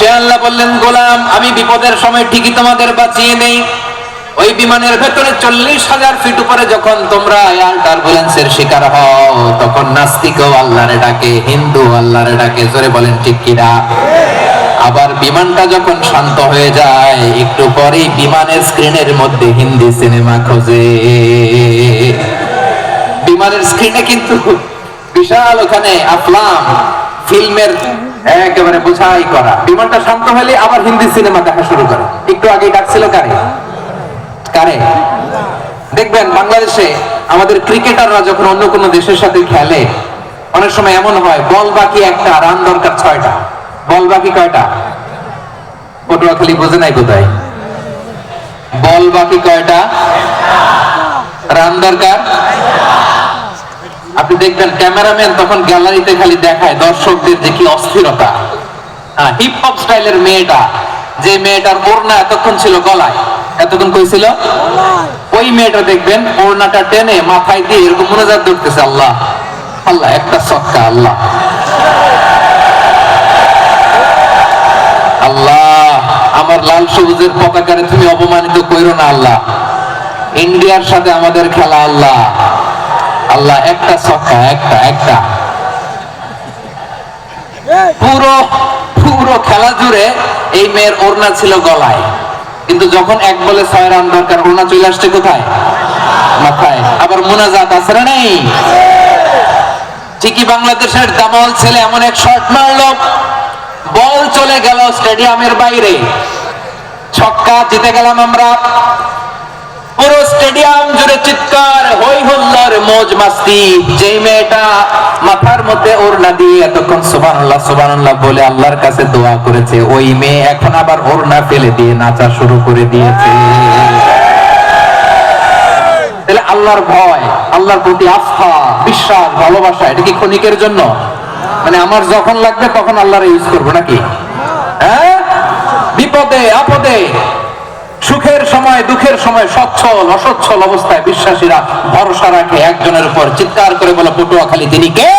সে আল্লাহ বললেন, গোলাম আমি বিপদের সময় ঠিকই তোমাদের বাঁচিয়ে নেই। ওই বিমানের ভেতরে 40,000 ফিট উপরে যখন তোমরা এয়ার টার্বুলেন্সের শিকার হও, তখন নাস্তিকও আল্লাহরে ডাকে, হিন্দু আল্লাহরে ডাকে। জোরে বলেন ঠিক কিনা? আবার বিমানটা যখন শান্ত হয়ে যায়, একটু পরেই বিমানের স্ক্রিনের মধ্যে হিন্দি সিনেমা খোঁজে। বিমানের স্ক্রিনে কিন্তু বিশাল ওখানে আফলাম ফিল্মের একেবারে বোঝাই করা। বিমানটা শান্ত হলে আবার হিন্দি সিনেমা দেখা শুরু করে। একটু আগে ডাকছিল কারে কারে? দেখবেন বাংলাদেশে আমাদের ক্রিকেটাররা যখন অন্য কোনো দেশের সাথে খেলে, অনেক সময় এমন হয় বল বাকি একটা, রান দরকার 6টা। বল বাকি কয়টা? পটুয়াখালী বোঝে নাই কোথায়? বল বাকি কয়টা, রান দরকার। আপনি দেখবেন ক্যামেরাম্যান তখন গ্যালারিতে খালি দেখায় দর্শকদের যে কি অস্থিরতা। হিপ হপ স্টাইলের মেয়েটা, যে মেয়েটার ওড়না এতক্ষণ ছিল গলায়, এতক্ষণ কই ছিল? ওই মেয়েটা দেখবেন ওড়নাটা টেনে মাথায় দিয়ে এরকম মুনাজাত করতেছে, আল্লাহ আল্লাহ, একটা সক্কা, আল্লাহ আল্লাহ, আমার লাল সবুজের পতাকারে তুমি অপমানিত কইরো না আল্লাহ। ইন্ডিয়ার সাথে আমাদের খেলা, আল্লাহ আল্লাহ, একটা ছক্কা, একটা একটা। পুরো পুরো খেলা জুড়ে এই মেয়ের ওড়না ছিল গলায়, কিন্তু যখন এক বলে 6 রান দরকার, ওড়না চলে আসছে কোথায়? মাথায়। আবার মুনাজাত আছে না নেই? ঠিকই বাংলাদেশের দামাল ছেলে এমন এক শট মারলো, বল চলে গেল স্টেডিয়ামের বাইরে, ছক্কা, জিতে গেলাম আমরা। পুরো স্টেডিয়াম জুড়ে চিৎকার, হই হুল্লোড়, মौज মাস্তি। যেই মেয়েটা মাথার মধ্যে ওড়না দিয়ে এতক্ষণ সুবহানাল্লাহ সুবহানাল্লাহ বলে আল্লাহর কাছে দোয়া করেছে, ওই মেয়ে এখন আবার ওড়না ফেলে দিয়ে নাচা শুরু করে দিয়েছে। তাহলে আল্লাহর ভয়, আল্লাহর প্রতি আস্থা, বিশ্বাস, ভালোবাসা, এটা কি ক্ষণিকের জন্য? মানে আমার যখন লাগবে তখন আল্লাহর ইউজ করবো নাকি? হ্যাঁ, বিপদে আপদে, সুখের সময় দুঃখের সময়, সচ্ছল অসচ্ছল অবস্থায় বিশ্বাসীরা ভরসা রাখে একজনের উপর। চিৎকার করে বলে পটুয়াখালী তিনি কে?